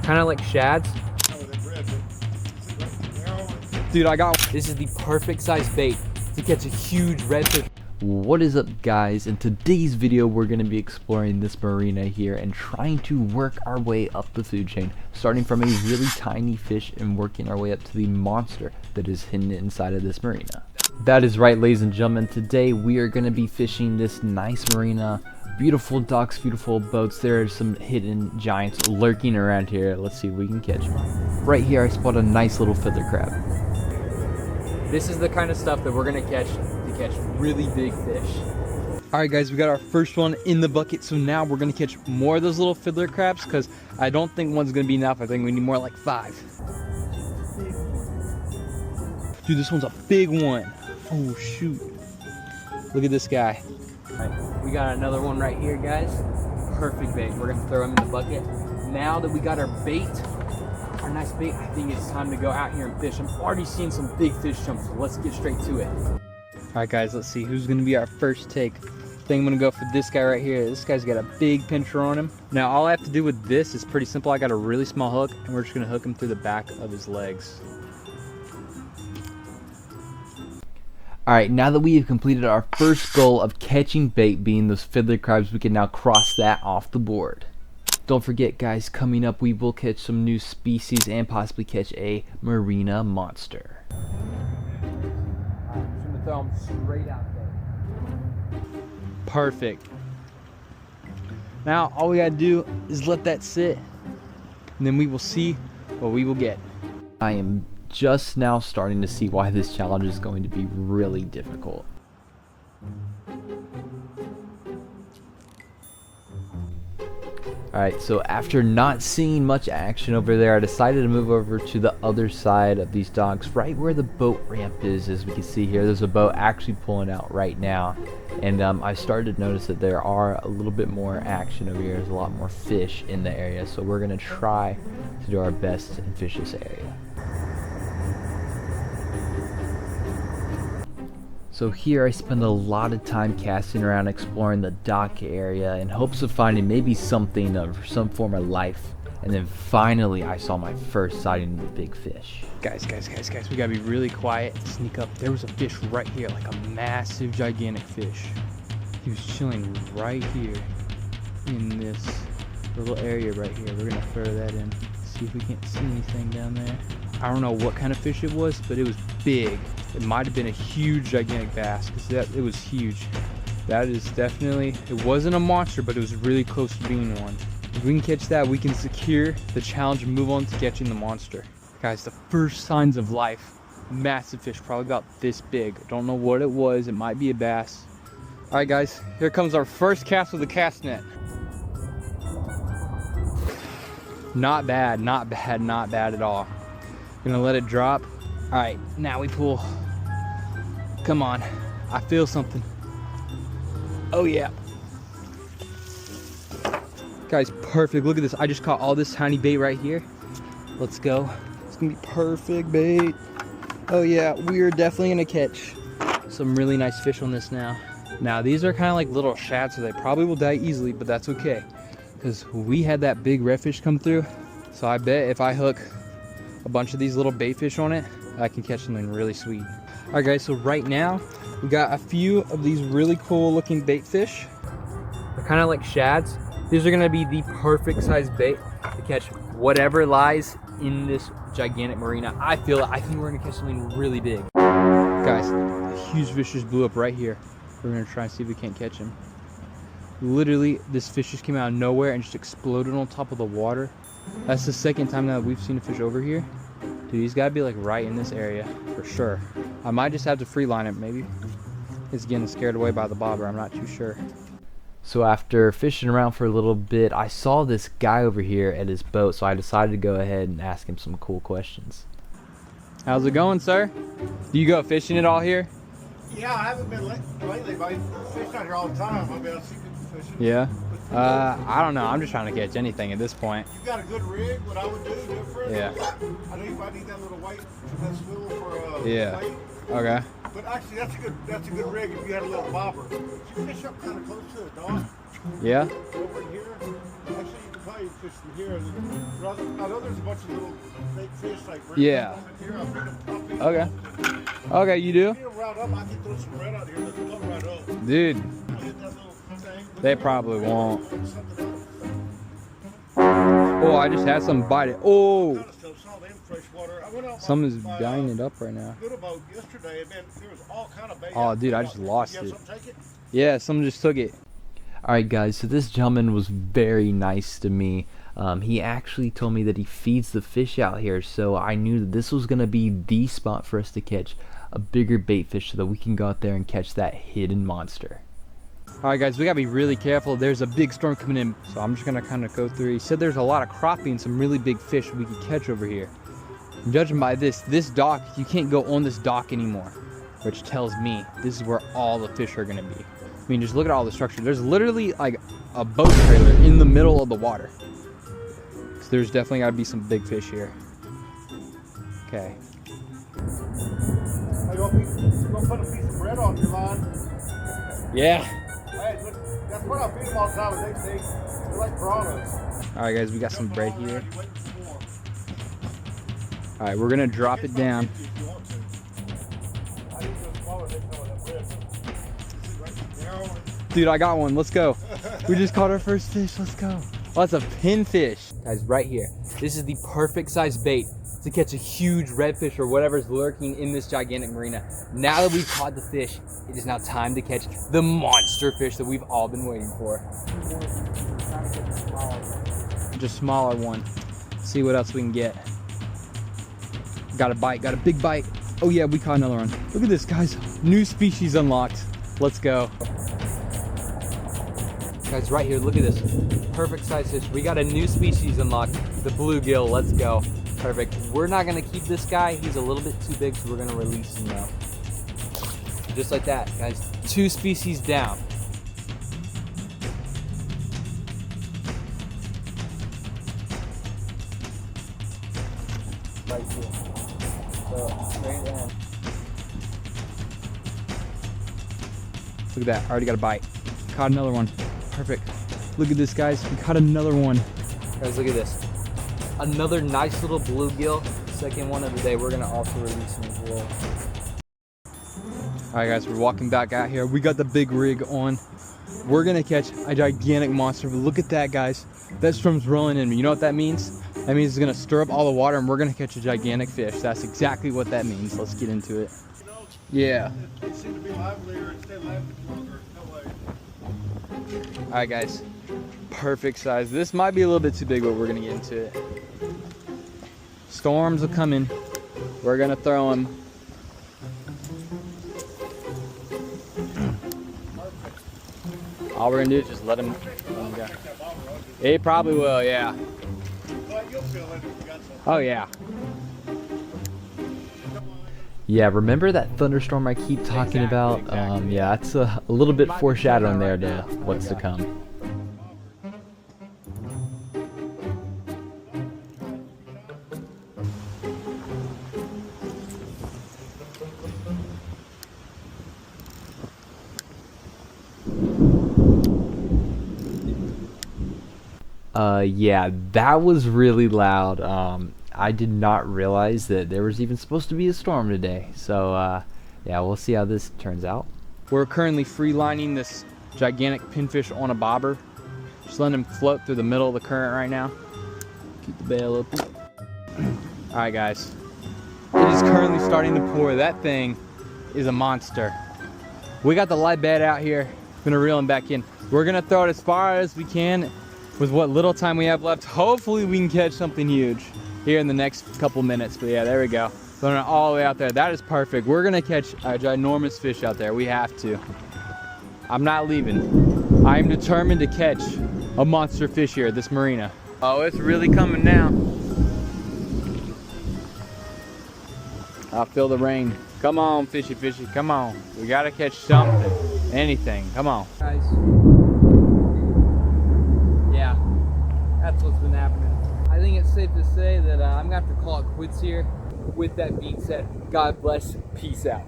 kind of like shads. Dude, I got one. This is the perfect size bait to catch a huge redfish. What is up, guys? In today's video we're going to be exploring this marina here and trying to work our way up the food chain, starting from a really tiny fish and working our way up to the monster that is hidden inside of this marina. That is right, ladies and gentlemen. Today we are going to be fishing this nice marina. Beautiful docks, beautiful boats. There are some hidden giants lurking around here. Let's see if we can catch them. Right here I spot a nice little fiddler crab. This is the kind of stuff that we're gonna catch to catch really big fish. All right, guys, we got our first one in the bucket. So now we're gonna catch more of those little fiddler crabs because I don't think one's gonna be enough. I think we need more like 5. Dude, this one's a big one. Oh shoot! Look at this guy. All right, we got another one right here, guys. Perfect bait. We're gonna throw him in the bucket. Now that we got our bait, our nice bait, I think it's time to go out here and fish. I'm already seeing some big fish jump, so let's get straight to it. All right, guys, let's see who's gonna be our first take. I think I'm gonna go for this guy right here. This guy's got a big pincher on him. Now, all I have to do with this is pretty simple. I got a really small hook, and we're just gonna hook him through the back of his legs. All right, now that we have completed our first goal of catching bait, being those fiddler crabs, we can now cross that off the board. Don't forget, guys, coming up we will catch some new species and possibly catch a marina monster. I'm just gonna throw him straight out there. Perfect. Now all we gotta do is let that sit, and then we will see what we will get. I am just now starting to see why this challenge is going to be really difficult. Alright, so after not seeing much action over there, I decided to move over to the other side of these docks, right where the boat ramp is. As we can see here, there's a boat actually pulling out right now, and I started to notice that there are a little bit more action over here. There's a lot more fish in the area, so we're going to try to do our best and fish this area. So here I spend a lot of time casting around, exploring the dock area in hopes of finding maybe something of some form of life. And then finally I saw my first sighting of the big fish. Guys, we gotta be really quiet and sneak up. There was a fish right here, like a massive, gigantic fish. He was chilling right here in this little area right here. We're gonna throw that in, see if we can't see anything down there. I don't know what kind of fish it was, but it was big. It might have been a huge, gigantic bass, because it was huge. That is definitely, it wasn't a monster, but it was really close to being one. If we can catch that, we can secure the challenge and move on to catching the monster. Guys, the first signs of life. Massive fish, probably about this big. Don't know what it was. It might be a bass. All right, guys, here comes our first cast with a cast net. Not bad, not bad, not bad at all. Gonna let it drop. All right, now we pull. Come on, I feel something. Oh yeah. Guys, perfect, look at this. I just caught all this tiny bait right here. Let's go. It's gonna be perfect bait. Oh yeah, we are definitely gonna catch some really nice fish on this now. Now these are kind of like little shads, so they probably will die easily, but that's okay. Because we had that big redfish come through. So I bet if I hook a bunch of these little bait fish on it, I can catch something really sweet. All right, guys, so right now we got a few of these really cool looking bait fish. They're kind of like shads. These are gonna be the perfect size bait to catch whatever lies in this gigantic marina. I think we're gonna catch something really big. Guys, a huge fish just blew up right here. We're gonna try and see if we can't catch him. Literally, this fish just came out of nowhere and just exploded on top of the water. That's the second time now that we've seen a fish over here. Dude, he's gotta be like right in this area for sure. I might just have to free line it, maybe. He's getting scared away by the bobber, I'm not too sure. So after fishing around for a little bit, I saw this guy over here at his boat, so I decided to go ahead and ask him some cool questions. How's it going, sir? Do you go fishing at all here? Yeah, I haven't been lately, but I fish out here all the time. I've been fishing. Yeah. I don't know. I'm just trying to catch anything at this point. You got a good rig? What I would do different? Yeah. I know you might need that little weight, that swivel for yeah. weight. Okay. But actually, that's a good rig if you had a little bobber. You fish up kind of close to it, dog. Yeah. Over here. Actually, you can probably fish from here. I know there's a bunch of little big fish like Yeah. in here. I'll feed them. Okay. Okay, you do? Feed them right up. I can throw some bread out here. They'll come right up. Dude, I'll hit that little thing. they probably won't. Something else. Oh, I just had some bite it. Oh, Gotta still saw them freshwater. I went out someone's by, dying it up right now. Little boat yesterday, and then there was all kind of bait. Oh, out dude, there. I just lost You have it. something, take it? Yeah, someone just took it. Alright guys, so this gentleman was very nice to me. He actually told me that he feeds the fish out here, so I knew that this was going to be the spot for us to catch a bigger bait fish so that we can go out there and catch that hidden monster. Alright guys, we gotta be really careful. There's a big storm coming in, so I'm just gonna kind of go through. He said there's a lot of crappie and some really big fish we can catch over here. And judging by this dock, you can't go on this dock anymore, which tells me this is where all the fish are gonna be. I mean, just look at all the structure. There's literally like a boat trailer in the middle of the water. So there's definitely gotta be some big fish here. Okay. Hey, go put a piece of bread on your line. Yeah. Hey, look, that's what I feed them all the time. They're like piranhas. Alright guys, we got some bread here. Alright, we're gonna drop it down. Dude, I got one. Let's go. We just caught our first fish. Let's go. Oh, that's a pinfish. Guys, right here. This is the perfect size bait to catch a huge redfish or whatever's lurking in this gigantic marina. Now that we've caught the fish, it is now time to catch the monster fish that we've all been waiting for. Just smaller one. See what else we can get. Got a bite, got a big bite. Oh yeah, we caught another one. Look at this, guys. New species unlocked. Let's go. Guys, right here, look at this. Perfect size fish. We got a new species unlocked, the bluegill. Let's go. Perfect. We're not gonna keep this guy. He's a little bit too big, so we're gonna release him now. Just like that, guys. 2 species down. Right here. So, straight in. Look at that, already got a bite. Caught another one. Perfect. Look at this, guys. We caught another one. Guys, look at this. Another nice little bluegill. Second one of the day. We're gonna also release him as well. All right, guys, we're walking back out here. We got the big rig on. We're gonna catch a gigantic monster. But look at that, guys. That storm's rolling in. You know what that means? That means it's gonna stir up all the water, and we're gonna catch a gigantic fish. That's exactly what that means. Let's get into it. Yeah. They seem to be livelier and stay lively longer. No way. All right, guys. Perfect size. This might be a little bit too big, but we're gonna get into it. Storms are coming. We're gonna throw them. All we're gonna do is just let him go. He probably will, yeah. But you'll feel it if you got some. Oh yeah. Yeah, remember that thunderstorm I keep talking about? Yeah, that's a little bit foreshadowing there to what's to come. Yeah, that was really loud. I did not realize that there was even supposed to be a storm today. So, yeah, we'll see how this turns out. We're currently free lining this gigantic pinfish on a bobber. Just letting him float through the middle of the current right now. Keep the bail open. All right, guys. It is currently starting to pour. That thing is a monster. We got the live bed out here. Gonna reel him back in. We're gonna throw it as far as we can with what little time we have left. Hopefully we can catch something huge here in the next couple minutes. But yeah, there we go. Throwing it all the way out there. That is perfect. We're gonna catch a ginormous fish out there. We have to. I'm not leaving. I'm determined to catch a monster fish here at this marina. Oh, it's really coming now. I feel the rain. Come on, fishy, fishy, come on. We gotta catch something, anything, come on. Guys, yeah, that's what's been happening. I think it's safe to say that I'm gonna have to call it quits here. With that being said, God bless, peace out.